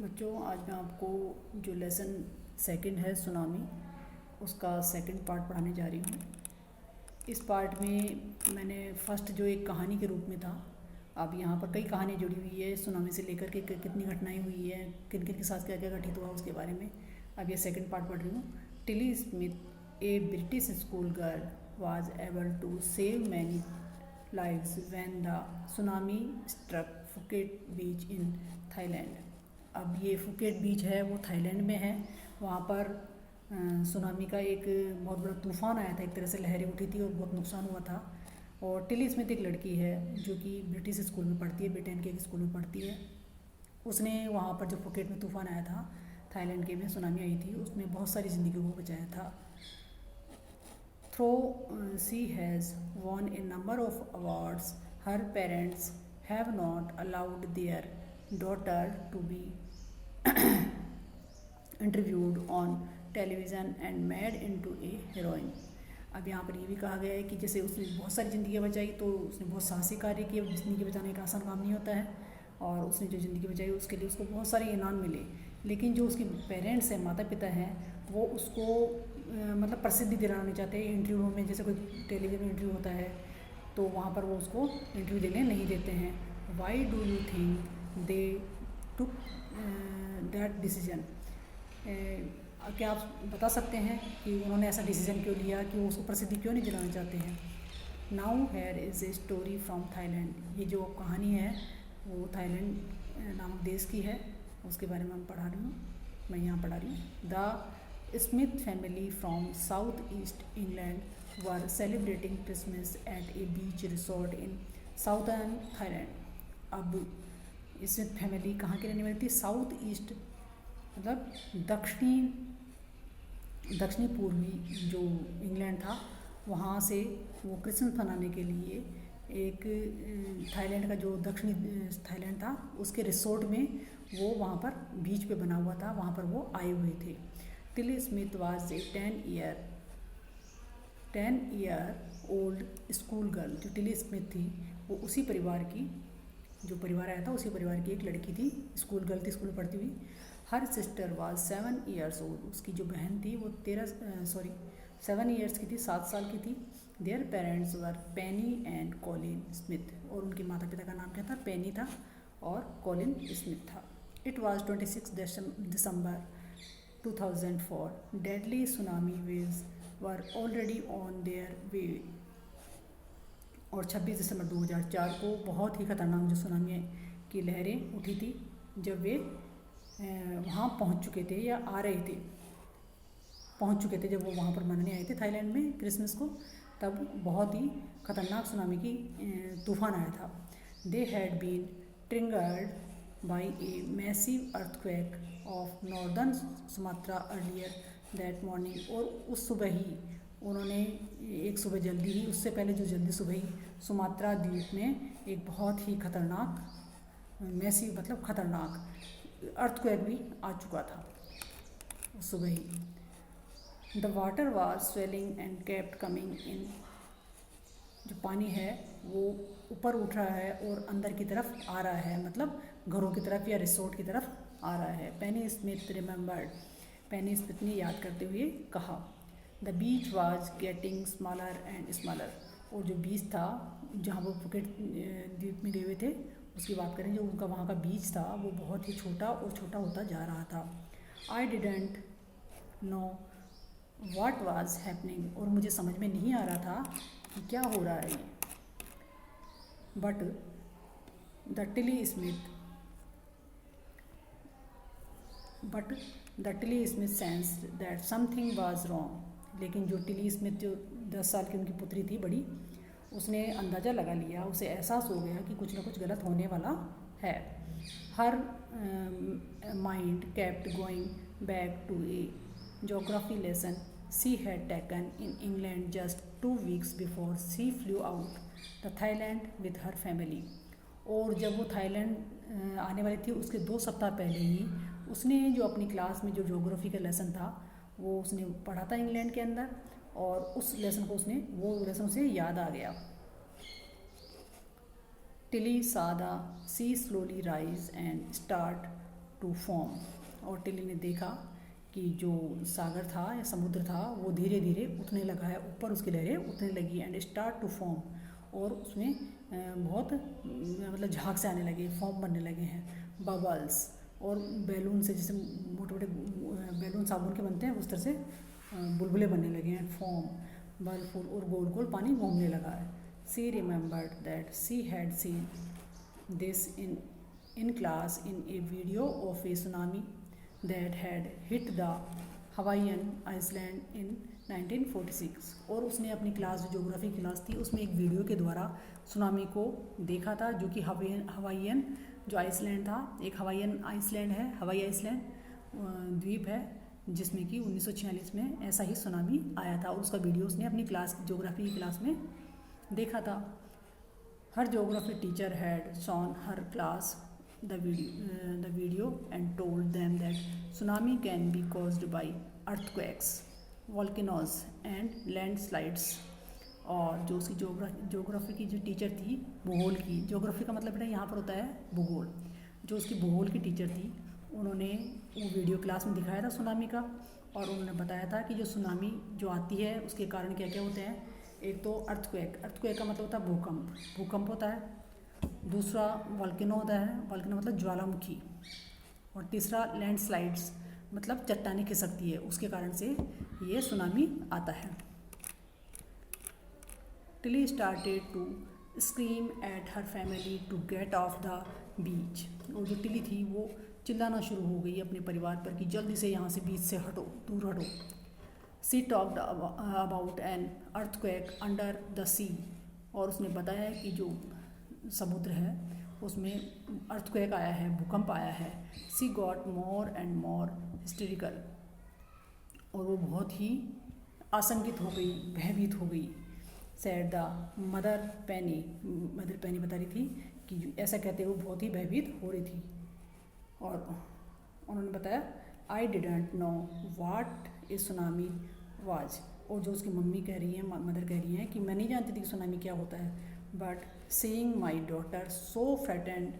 बच्चों, आज मैं आपको जो लेसन सेकंड है सुनामी, उसका सेकंड पार्ट पढ़ाने जा रही हूँ। इस पार्ट में मैंने फर्स्ट जो एक कहानी के रूप में था, अब यहाँ पर कई कहानी जुड़ी हुई है सुनामी से लेकर के कितनी घटनाएं हुई है, किन किन के साथ क्या क्या घटित हुआ उसके बारे में। अब ये सेकंड पार्ट पढ़ रही हूँ। Tilly Smith, A British school girl, was able to save many lives when the tsunami struck Phuket beach in Thailand। अब ये फुकेट बीच है वो थाईलैंड में है। वहाँ पर सुनामी का एक बहुत बड़ा तूफ़ान आया था, एक तरह से लहरें उठी थी और बहुत नुकसान हुआ था। और टिली स्मिथ एक लड़की है जो कि ब्रिटिश स्कूल में पढ़ती है, ब्रिटेन के एक स्कूल में पढ़ती है। उसने वहाँ पर जब फुकेट में तूफ़ान आया था, थाईलैंड के में सुनामी आई थी, उसने बहुत सारी ज़िंदगियों को बचाया था। Though she has won a number of awards, her parents have not allowed their daughter to be interviewed on television and made into a heroine। अब यहाँ पर ये भी कहा गया है कि जैसे उसने बहुत सारी ज़िंदगियाँ बचाई, तो उसने बहुत साहसी कार्य किए। ज़िंदगी बचाना एक आसान काम नहीं होता है, और उसने जो ज़िंदगी बचाई उसके लिए उसको बहुत सारे इनाम मिले। लेकिन जो उसके पेरेंट्स हैं, माता पिता हैं, वो उसको मतलब प्रसिद्धि दिलाना चाहते हैं। इंटरव्यू में, जैसे कोई टेलीविज़न में इंटरव्यू होता है तो वहाँ पर वो उसको इंटरव्यू देने नहीं देते हैं। Why do you think they took that decision? क्या आप बता सकते हैं कि उन्होंने ऐसा डिसीजन क्यों लिया, कि वो उसको प्रसिद्धि क्यों नहीं दिलाना चाहते हैं? Now here is a story from Thailand. ये जो कहानी है वो थाईलैंड नामक देश की है, उसके बारे में मैं यहाँ पढ़ा रही हूँ। The Smith family from south east England were celebrating Christmas at a beach resort in southern Thailand. अब स्मिथ फैमिली कहाँ की रहने वाली थी? साउथ ईस्ट मतलब दक्षिणी पूर्वी जो इंग्लैंड था, वहाँ से वो क्रिसमस मनाने के लिए एक थाईलैंड का जो दक्षिणी थाईलैंड था उसके रिसोर्ट में, वो वहाँ पर बीच पे बना हुआ था, वहाँ पर वो आए हुए थे। Tilly Smith was a 10 year old school girl. जो टिली स्मिथ थी वो उसी परिवार की, जो परिवार आया था उसी परिवार की एक लड़की थी, स्कूल गर्ल थी, स्कूल में पढ़ती हुई। Her sister was 7 years old. उसकी जो बहन थी वो 7 ईयर्स की थी, 7 साल की थी। Their parents were Penney and Colin Smith. और उनके माता पिता का नाम क्या था? पेनी था और कॉलिन स्मिथ था। It was 26 December 2004। Deadly tsunami waves were already on their way. और 26 दिसंबर 2004 को बहुत ही खतरनाक जो सुनामी की लहरें उठी थी, जब वे वहाँ पहुँच चुके थे या पहुँच चुके थे, जब वो वहाँ पर मनाने आए थे थाईलैंड में क्रिसमस को, तब बहुत ही खतरनाक सुनामी की तूफ़ान आया था। They had been triggered by a massive earthquake off northern Sumatra earlier that morning. और उस सुबह ही उन्होंने एक सुबह जल्दी ही, उससे पहले जो जल्दी सुबह ही सुमात्रा द्वीप में एक बहुत ही खतरनाक, मैसिव मतलब खतरनाक अर्थक्वेक भी आ चुका था उस सुबह ही। The water was swelling and kept coming in. जो पानी है वो ऊपर उठ रहा है और अंदर की तरफ आ रहा है, मतलब घरों की तरफ या रिसोर्ट की तरफ आ रहा है। पेनी स्मिथ रिमेंबर्ड। पेनी स्मिथ ने याद करते हुए कहा, the beach was getting smaller and smaller. और जो बीच था जहाँ वो फुकेट द्वीप में गए हुए थे उसकी बात करें, जो उनका वहाँ का बीच था वो बहुत ही छोटा और छोटा होता जा रहा था। I didn't know what was happening. और मुझे समझ में नहीं आ रहा था कि क्या हो रहा है। But the Tilly Smith sensed that something was wrong. लेकिन जो टिली स्मिथ, जो 10 साल की उनकी पुत्री थी बड़ी, उसने अंदाज़ा लगा लिया, उसे एहसास हो गया कि कुछ ना कुछ गलत होने वाला है। Her mind kept going back to a geography lesson she had taken in England just 2 weeks before she flew out the Thailand with her family. और जब वो थाईलैंड आने वाली थी उसके 2 सप्ताह पहले ही उसने जो अपनी क्लास में जो ज्योग्राफी का लेसन था वो उसने पढ़ा था इंग्लैंड के अंदर, और उस लेसन को वो लेसन उसे याद आ गया। Tilly saw the sea slowly rise and start to form, और टिली ने देखा कि जो सागर था या समुद्र था वो धीरे धीरे उठने लगा है, ऊपर उसकी लहरें उठने लगी एंड स्टार्ट टू फॉर्म, और उसमें बहुत मतलब झाग से आने लगे, फॉर्म बनने लगे हैं, बबल्स, और बैलून से, जैसे मोटे मोटे बैलून साबुन के बनते हैं उस तरह से बुलबुले बनने लगे हैं, फॉर्म बलफुल, और गोल गोल पानी घूमने लगा है। She remembered that she had seen this in class in a video of a tsunami that had hit the Hawaiian island in 1946, और उसने अपनी क्लास, जो ज्योग्राफी क्लास थी, उसमें एक वीडियो के द्वारा सुनामी को देखा था, जो कि हवाईयन जो आइसलैंड था, एक हवाईयन आइसलैंड है, हवाई आइसलैंड द्वीप है, जिसमें कि 1946 में ऐसा ही सुनामी आया था, और उसका वीडियो उसने अपनी क्लास, ज्योग्राफी की क्लास में देखा था। हर geography teacher had shown her class the video and told them that tsunami can be caused by earthquakes, volcanoes and landslides। और जो उसकी ज्योग्राफी की जो टीचर थी, भूगोल की, ज्योग्राफी का मतलब बेटा यहाँ पर होता है भूगोल, जो उसकी भूगोल की टीचर थी, उन्होंने वो वीडियो क्लास में दिखाया था सुनामी का, और उन्होंने बताया था कि जो सुनामी जो आती है उसके कारण क्या क्या होते हैं। एक तो अर्थक्वेक का मतलब होता है भूकंप होता है, दूसरा वॉल्केनो होता है, वॉल्केनो मतलब ज्वालामुखी, और तीसरा लैंडस्लाइड्स मतलब चट्टानें खिसकती है, उसके कारण से ये सुनामी आता है। Tilly started to scream at her family to get off the beach, और जो टिली थी वो चिल्लाना शुरू हो गई अपने परिवार पर कि जल्दी से यहाँ से बीच से हटो, दूर हटो। She talked about an earthquake under the sea, और उसने बताया कि जो समुद्र है उसमें अर्थक्वेक आया है, भूकंप आया है। She got more and more hysterical, और वो बहुत ही आशंकित हो गई, भयभीत हो गई। सैड द मदर पैनी बता रही थी कि ऐसा कहते हुए बहुत ही भयभीत हो रही थी, और उन्होंने बताया I didn't know what A tsunami was, और जो उसकी मम्मी कह रही हैं, मदर कह रही हैं कि मैं नहीं जानती थी कि सुनामी क्या होता है, but seeing my daughter so frightened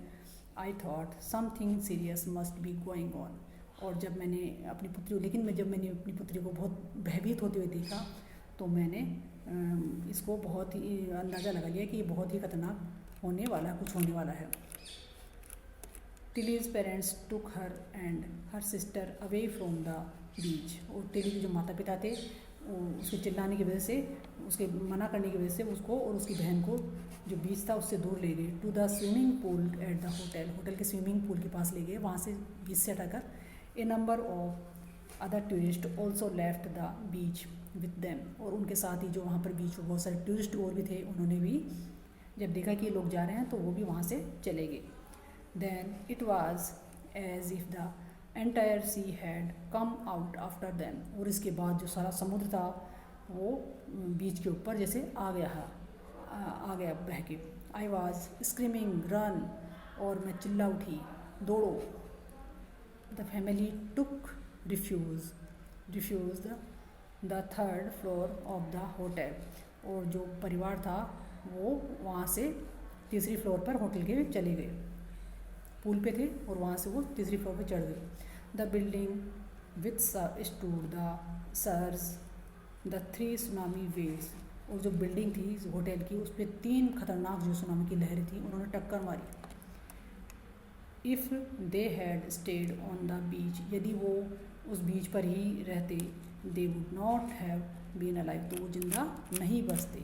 I thought something serious must be going on। और जब मैंने अपनी पुत्री को बहुत भयभीत होते हुए देखा, तो मैंने इसको बहुत ही अंदाज़ा लगा लिया कि ये बहुत ही खतरनाक होने वाला, कुछ होने वाला है। Tilly's parents took her and her sister away from the beach, और टिली के जो माता पिता थे उसके चिल्लाने की वजह से, उसके मना करने की वजह से उसको और उसकी बहन को जो बीच था उससे दूर ले गए। To the swimming pool at the hotel के स्विमिंग पूल के पास ले गए, वहाँ से बीच से हटाकर। A number of other tourist also left the beach with them, और उनके साथ ही जो वहाँ पर बीच पर बहुत सारे टूरिस्ट और भी थे, उन्होंने भी जब देखा कि ये लोग जा रहे हैं तो वो भी वहाँ से चले गए। Then it was as if the entire sea had come out after them, और इसके बाद जो सारा समुद्र था वो बीच के ऊपर जैसे आ गया बह के। आई वॉज स्क्रीमिंग रन, और मैं चिल्ला उठी दौड़ो। The family took refuge the third floor of the hotel, और जो परिवार था वो वहाँ से तीसरी फ्लोर पर होटल के चले गए, पूल पे थे और वहाँ से वो तीसरी फ्लोर पे चढ़ गए। The building with stood the surge the 3 tsunami waves, और जो बिल्डिंग थी होटल की उस पर 3 खतरनाक जो सुनामी की लहरें थी उन्होंने टक्कर मारी। If they had stayed on the beach, यदि वो उस बीच पर ही रहते, they would not have been alive, तो वो जिंदा नहीं बचते।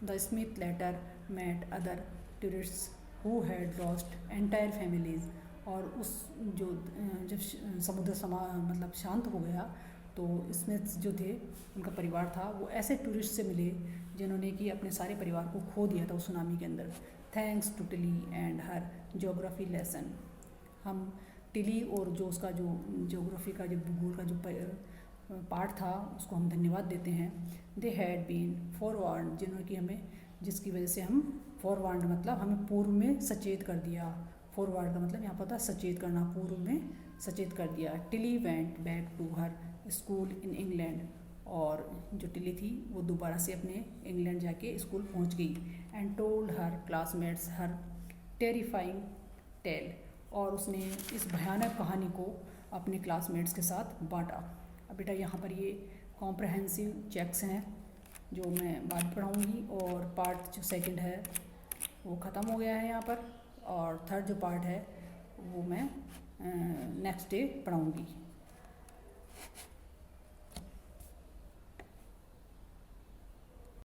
The Smith later met other tourists who had lost entire families, और उस जो जब समुद्र मतलब शांत हो गया तो इसमें जो थे उनका परिवार था वो ऐसे टूरिस्ट से मिले जिन्होंने कि अपने सारे परिवार को खो दिया था उस सुनामी के अंदर। Thanks to Tilly and her geography lesson, हम टिली और जो उसका जो ज्योग्राफी का जो भूगोल का जो पार्ट था उसको हम धन्यवाद देते हैं। दे हैड बीन फॉरवर्ड, जिन्होंने कि हमें, जिसकी वजह से हम फॉरवर्ड मतलब हमें पूर्व में सचेत कर दिया। फॉरवर्ड का मतलब यहाँ पर था सचेत करना, पूर्व में सचेत कर दिया। Tilly went back to her school in England, और जो टिली थी वो दोबारा से अपने इंग्लैंड जाके स्कूल पहुँच गई। And told her classmates her terrifying tale, और उसने इस भयानक कहानी को अपने क्लासमेट्स के साथ बांटा। अब बेटा यहाँ पर ये कॉम्प्रहेंसिव चेक्स हैं जो मैं बाद पढ़ाऊँगी, और पार्ट जो सेकंड है वो ख़त्म हो गया है यहाँ पर, और थर्ड जो पार्ट है वो मैं नेक्स्ट डे पढ़ाऊँगी।